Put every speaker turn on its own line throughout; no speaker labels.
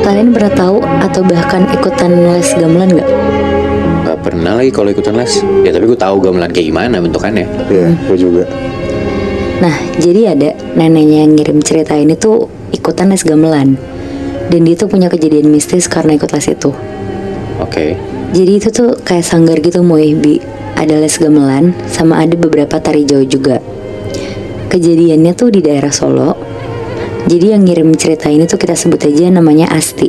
Kalian pernah tahu atau bahkan ikutan les gamelan nggak?
Gak pernah lagi kalau ikutan les. Ya tapi gue tahu gamelan kayak gimana bentukannya.
Iya, gue juga.
Nah, jadi ada neneknya yang ngirim cerita ini tuh ikutan les gamelan. Dan dia tuh punya kejadian mistis karena ikut les itu.
Oke.
Jadi itu tuh kayak sanggar gitu Bi. Ada les gamelan sama ada beberapa tari Jawa juga. Kejadiannya tuh di daerah Solo. Jadi yang ngirim cerita ini tuh kita sebut aja namanya Asti.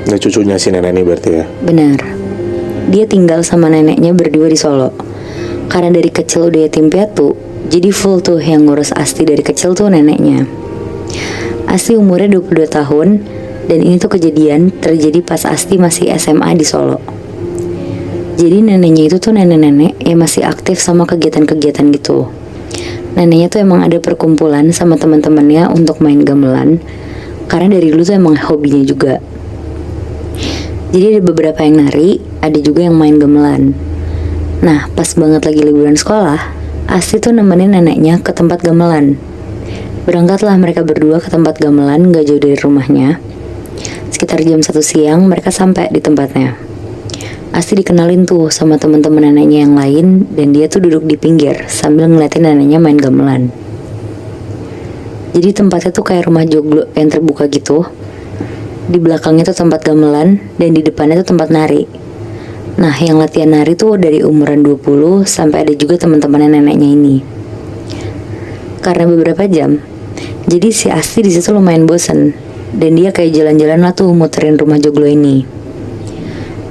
Ini cucunya si nenek ini berarti ya?
Benar. Dia tinggal sama neneknya berdua di Solo. Karena dari kecil udah yatim piatu, jadi full tuh yang ngurus Asti dari kecil tuh neneknya. Asti umurnya 22 tahun. Dan ini tuh kejadian terjadi pas Asti masih SMA di Solo. Jadi neneknya itu tuh nenek-nenek yang masih aktif sama kegiatan-kegiatan gitu. Neneknya tuh emang ada perkumpulan sama teman-temannya untuk main gamelan. Karena dari dulu tuh emang hobinya juga. Jadi ada beberapa yang nari, ada juga yang main gamelan. Nah, pas banget lagi liburan sekolah, Asti tuh nemenin neneknya ke tempat gamelan. Berangkatlah mereka berdua ke tempat gamelan gak jauh dari rumahnya. Sekitar jam 1 siang mereka sampai di tempatnya. Asti dikenalin tuh sama teman-teman neneknya yang lain dan dia tuh duduk di pinggir sambil ngeliatin neneknya main gamelan. Jadi tempatnya tuh kayak rumah joglo yang terbuka gitu. Di belakangnya tuh tempat gamelan dan di depannya tuh tempat nari. Nah, yang latihan nari tuh dari umuran 20 sampai ada juga teman-teman neneknya ini. Karena beberapa jam, jadi si Asti di situ lumayan bosen. Dan dia kayak jalan-jalan lah tuh muterin rumah joglo ini.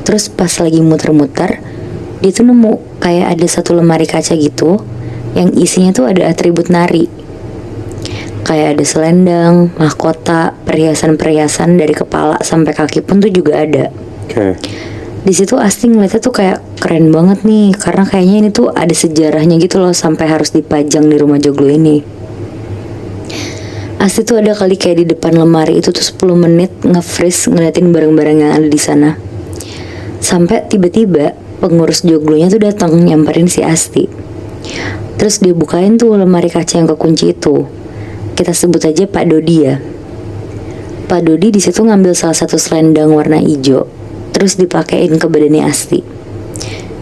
Terus pas lagi muter-muter, dia tuh nemu kayak ada satu lemari kaca gitu yang isinya tuh ada atribut nari. Kayak ada selendang, mahkota, perhiasan-perhiasan dari kepala sampai kaki pun tuh juga ada.
Oke.
Di situ Asti ngeliatnya tuh kayak keren banget nih, karena kayaknya ini tuh ada sejarahnya gitu loh sampai harus dipajang di rumah joglo ini. Asti tuh ada kali kayak di depan lemari itu tuh 10 menit nge-freeze ngeliatin barang-barang yang ada di sana. Sampai tiba-tiba pengurus joglonya tuh datang nyamperin si Asti. Terus dia bukain tuh lemari kaca yang kekunci itu. Kita sebut aja Pak Dodi ya. Pak Dodi di situ ngambil salah satu selendang warna hijau, terus dipakein ke badannya Asti.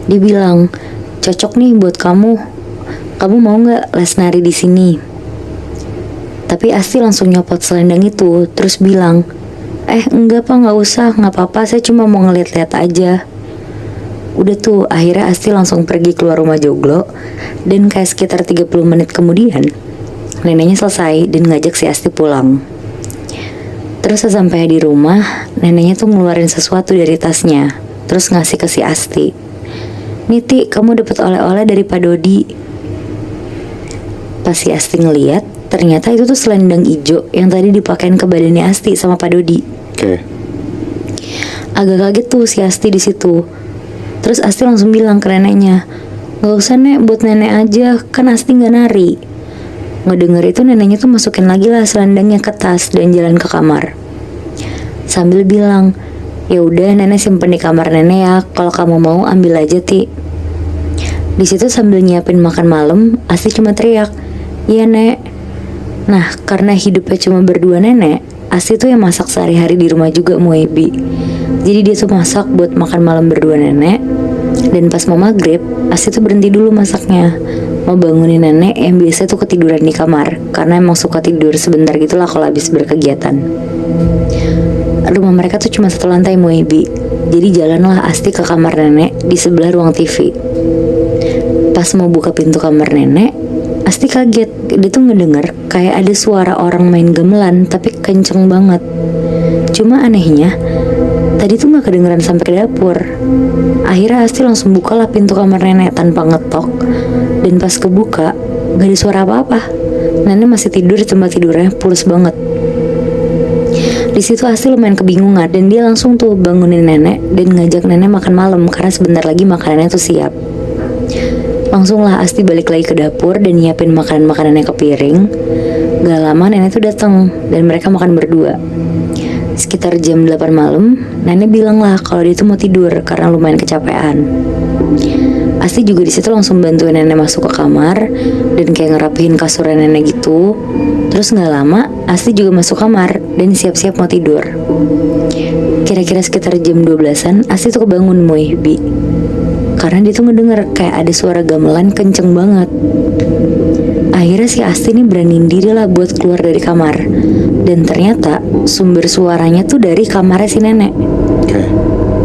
Dia bilang, cocok nih buat kamu. Kamu mau nggak les nari di sini? Tapi Asti langsung nyopot selendang itu, terus bilang, enggak pak, nggak usah, nggak apa-apa, saya cuma mau ngeliat-liat aja. Udah tuh, akhirnya Asti langsung pergi keluar rumah joglo, dan kayak sekitar 30 menit kemudian, neneknya selesai dan ngajak si Asti pulang. Terus sesampai di rumah, neneknya tuh ngeluarin sesuatu dari tasnya, terus ngasih ke si Asti. Niti, kamu dapet oleh-oleh dari Pak Dodi. Pas si Asti ngeliat, ternyata itu tuh selendang hijau yang tadi dipakein ke badannya Asti sama Pak Dodi.
Oke.
Agak kaget tuh si Asti di situ. Terus Asti langsung bilang ke neneknya, "Gak usah nek, buat nenek aja, kan Asti gak nari." Ngedenger itu neneknya tuh masukin lagi lah selendangnya ke tas dan jalan ke kamar. Sambil bilang, "Ya udah nenek simpen di kamar nenek ya, kalau kamu mau ambil aja Ti." Di situ sambil nyiapin makan malam, Asti cuma teriak, "Iya nek." Nah, karena hidupnya cuma berdua nenek, Asti tuh yang masak sehari-hari di rumah juga Muebi. Jadi dia tuh masak buat makan malam berdua nenek. Dan pas mau maghrib, Asti tuh berhenti dulu masaknya, mau bangunin nenek yang biasa tuh ketiduran di kamar, karena emang suka tidur sebentar gitulah kalau habis berkegiatan. Rumah mereka tuh cuma satu lantai Muebi. Jadi jalanlah Asti ke kamar nenek di sebelah ruang TV. Pas mau buka pintu kamar nenek, Asti kaget, dia tuh ngedenger kayak ada suara orang main gamelan tapi kenceng banget. Cuma anehnya, tadi tuh gak kedengeran sampai ke dapur. Akhirnya Asti langsung bukalah pintu kamar nenek tanpa ngetok. Dan pas kebuka, gak ada suara apa-apa. Nenek masih tidur di tempat tidurnya, pules banget. Di situ Asti lumayan kebingungan dan dia langsung tuh bangunin nenek dan ngajak nenek makan malam karena sebentar lagi makanannya tuh siap. Langsunglah Asti balik lagi ke dapur dan nyiapin makanan-makanannya ke piring. Gak lama nenek tuh datang dan mereka makan berdua. Sekitar jam 8 malam, nenek bilang lah kalau dia tuh mau tidur karena lumayan kecapean. Asti juga di situ langsung bantuin nenek masuk ke kamar dan kayak ngerapihin kasur nenek gitu. Terus gak lama, Asti juga masuk kamar dan siap-siap mau tidur. kira-kira sekitar jam 12-an Asti tuh kebangun Moy, Bi. Karena dia tuh ngedenger kayak ada suara gamelan kenceng banget. Akhirnya si Asti nih beraniin diri lah buat keluar dari kamar. Dan ternyata sumber suaranya tuh dari kamarnya si nenek.
Oke.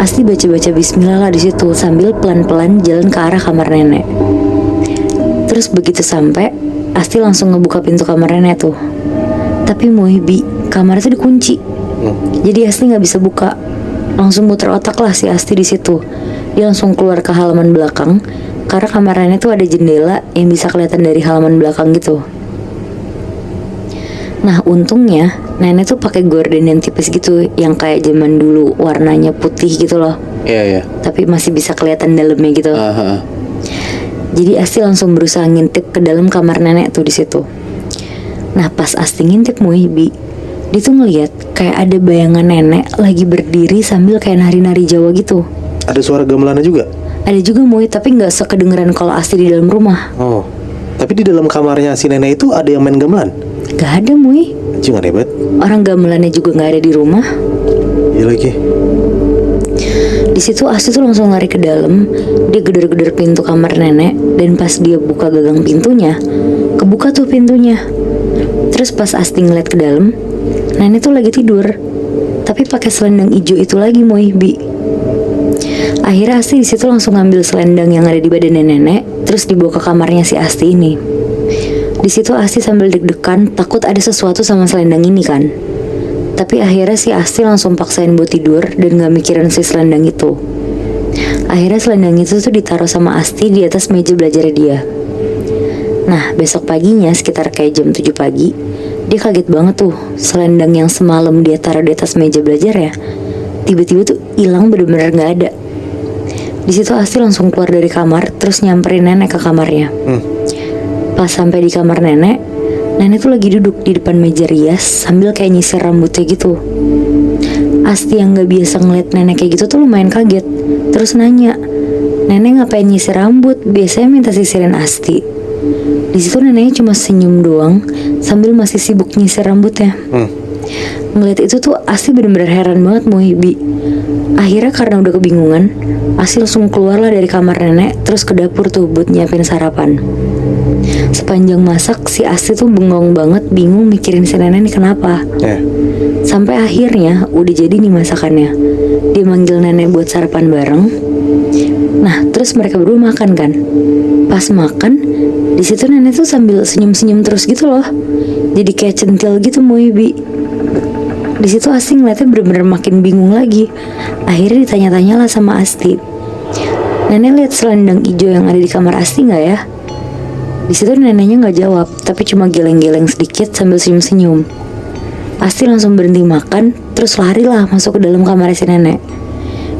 Asti baca-baca bismillah lah di situ sambil pelan-pelan jalan ke arah kamar nenek. Terus begitu sampai, Asti langsung ngebuka pintu kamar nenek tuh. Tapi Moy, Bi, kamarnya tuh dikunci. Jadi Asti nggak bisa buka. Langsung muter otak lah si Asti di situ. Dia langsung keluar ke halaman belakang karena kamar nenek tuh ada jendela yang bisa kelihatan dari halaman belakang gitu. Nah untungnya nenek tuh pakai gorden yang tipis gitu, yang kayak zaman dulu warnanya putih gitu loh.
Iya.
Tapi masih bisa kelihatan dalamnya gitu. Jadi Asti langsung berusaha ngintip ke dalam kamar nenek tuh di situ. Nah pas Asti ngintip Moy, Bi, dia tuh ngeliat kayak ada bayangan nenek lagi berdiri sambil kayak nari-nari Jawa gitu.
Ada suara gamelannya juga?
Ada juga Moy, tapi nggak sekedengeran kalau Asti di dalam rumah.
Oh, tapi di dalam kamarnya si nenek itu ada yang main gamelan?
Gak ada Moy.
Anjing, aneh banget.
Orang gamelannya juga nggak ada di rumah.
Iya lagi.
Di situ Asti tuh langsung lari ke dalam. Dia gedor-gedor pintu kamar nenek, dan pas dia buka gagang pintunya, kebuka tuh pintunya. Terus pas Asti ngeliat ke dalam, nenek tuh lagi tidur, tapi pakai selendang hijau itu lagi Moy, Bi. Akhirnya Asti di situ langsung ngambil selendang yang ada di badan nenek, terus dibawa ke kamarnya si Asti ini. Di situ Asti sambil deg-degan, takut ada sesuatu sama selendang ini kan. Tapi akhirnya si Asti langsung paksain buat tidur dan gak mikirin si selendang itu. Akhirnya selendang itu tuh ditaruh sama Asti di atas meja belajar dia. Nah besok paginya sekitar kayak jam 7 pagi, dia kaget banget tuh selendang yang semalam dia taruh di atas meja belajar ya, tiba-tiba tuh hilang, bener-bener gak ada. Di situ Asti langsung keluar dari kamar, terus nyamperin nenek ke kamarnya. Pas sampai di kamar nenek, nenek tuh lagi duduk di depan meja rias sambil kayak nyisir rambutnya gitu. Asti yang gak biasa ngeliat nenek kayak gitu tuh lumayan kaget. Terus nanya, nenek ngapain nyisir rambut? Biasanya minta sisirin Asti. Di situ neneknya cuma senyum doang sambil masih sibuk nyisir rambutnya. Ngeliat itu tuh Asti bener-bener heran banget Moy, Bi. Akhirnya karena udah kebingungan, Asti langsung keluar lah dari kamar nenek, terus ke dapur tuh buat nyiapin sarapan. Sepanjang masak si Asti tuh bengong banget, bingung mikirin si nenek nih kenapa. Sampai akhirnya udah jadi nih masakannya. Dia manggil nenek buat sarapan bareng. Nah terus mereka berdua makan kan. Pas makan, di situ nenek tuh sambil senyum-senyum terus gitu loh. Jadi kayak centil gitu Moy, Bi. Di situ Asti ngeliatnya bener-bener makin bingung lagi. Akhirnya ditanya-tanya lah sama Asti, nenek lihat selendang hijau yang ada di kamar Asti nggak ya? Di situ neneknya nggak jawab, tapi cuma geleng-geleng sedikit sambil senyum-senyum. Asti langsung berhenti makan, terus lari lah masuk ke dalam kamar si nenek.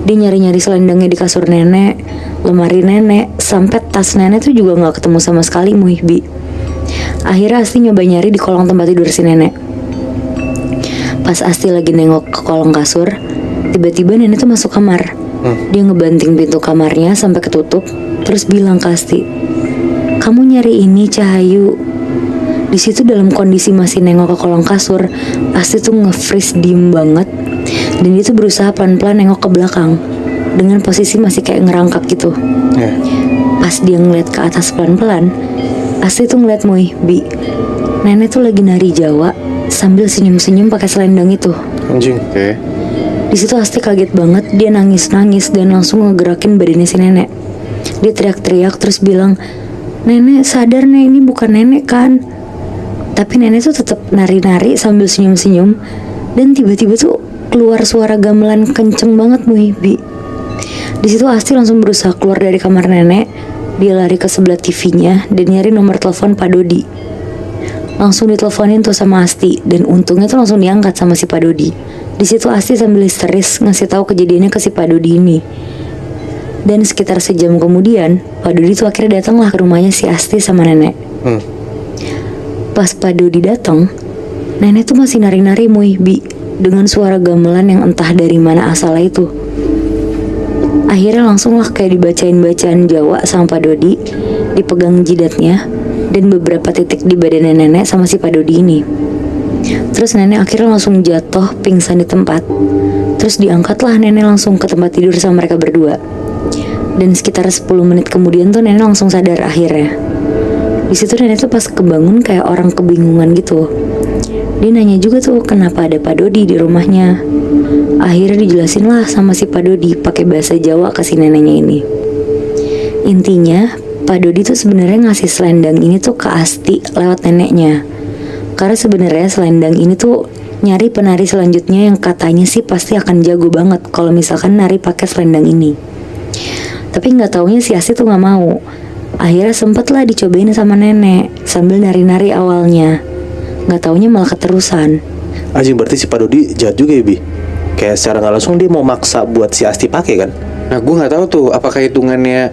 Dia nyari-nyari selendangnya di kasur nenek, lemari nenek, sampai tas nenek tuh juga nggak ketemu sama sekali Moy, Bi. Akhirnya Asti nyoba nyari di kolong tempat tidur si nenek. Pas Asti lagi nengok ke kolong kasur, tiba-tiba nenek tuh masuk kamar. Dia ngebanting pintu kamarnya sampai ketutup, terus bilang ke Asti, "Kamu nyari ini Cahayu." Di situ dalam kondisi masih nengok ke kolong kasur, Asti tuh nge-freeze diem banget. Dan dia tuh berusaha pelan-pelan nengok ke belakang dengan posisi masih kayak ngerangkak gitu. Pas dia ngeliat ke atas pelan-pelan, Asti tuh ngeliat Moy, Bi, nenek tuh lagi nari Jawa sambil senyum-senyum pakai selendang itu.
Anjing.
Di situ Asti kaget banget, dia nangis-nangis dan langsung ngegerakin badannya si nenek. Dia teriak-teriak terus bilang, "Nenek sadar nek, ini bukan nenek kan?" Tapi nenek tuh tetap nari-nari sambil senyum-senyum. Dan tiba-tiba tuh keluar suara gamelan kenceng banget Moy, Bi. Di situ Asti langsung berusaha keluar dari kamar nenek. Dia lari ke sebelah TV-nya dan nyari nomor telepon Pak Dodi. Langsung diteleponin tuh sama Asti, dan untungnya tuh langsung diangkat sama si Pak Dodi. Di situ Asti sambil histeris ngasih tahu kejadiannya ke si Pak Dodi ini. Dan sekitar sejam kemudian, Pak Dodi tuh akhirnya datanglah ke rumahnya si Asti sama nenek. Pas Pak Dodi datang, nenek tuh masih nari-nari Moy, Bi, dengan suara gamelan yang entah dari mana asalnya itu. Akhirnya langsung lah kayak dibacain bacaan Jawa sama Pak Dodi, dipegang jidatnya, dan beberapa titik di badan nenek sama si Pak Dodi ini. Terus nenek akhirnya langsung jatuh pingsan di tempat. Terus diangkatlah nenek langsung ke tempat tidur sama mereka berdua. Dan sekitar 10 menit kemudian tuh nenek langsung sadar akhirnya. Di situ nenek tuh pas kebangun kayak orang kebingungan gitu. Dia nanya juga tuh kenapa ada Pak Dodi di rumahnya. Akhirnya dijelasin lah sama si Pak Dodi pakai bahasa Jawa ke si neneknya ini. Intinya Pak Dodi tuh sebenarnya ngasih selendang ini tuh ke Asti lewat neneknya. Karena sebenarnya selendang ini tuh nyari penari selanjutnya yang katanya sih pasti akan jago banget kalau misalkan nari pakai selendang ini. Tapi nggak taunya si Asti tuh nggak mau. Akhirnya sempet lah dicobain sama nenek sambil nari-nari awalnya. Nggak taunya malah keterusan.
Anjing, berarti si Pak Dodi jahat juga ya, Bi? Kayak secara nggak langsung dia mau maksa buat si Asti pakai kan?
Nah, gue nggak tahu tuh apakah hitungannya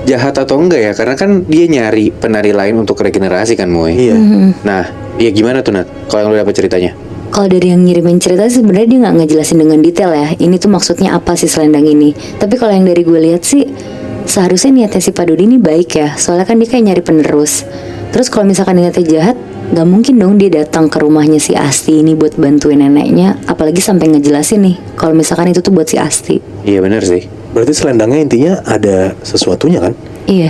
jahat atau enggak ya, karena kan dia nyari penari lain untuk regenerasi kan, Moy.
Iya.
Nah, ya gimana tuh, Nat? Kalau yang lu dapat ceritanya?
Kalau dari yang ngirimin cerita sebenarnya dia nggak ngejelasin dengan detail ya. Ini tuh maksudnya apa sih selendang ini. Tapi kalau yang dari gue lihat sih, seharusnya niatnya si Pak Dodi ini baik ya. Soalnya kan dia kayak nyari penerus. Terus kalau misalkan niatnya jahat, nggak mungkin dong dia datang ke rumahnya si Asti ini buat bantuin neneknya. Apalagi sampai ngejelasin nih, kalau misalkan itu tuh buat si Asti.
Iya benar sih.
Berarti selendangnya intinya ada sesuatunya kan?
Iya.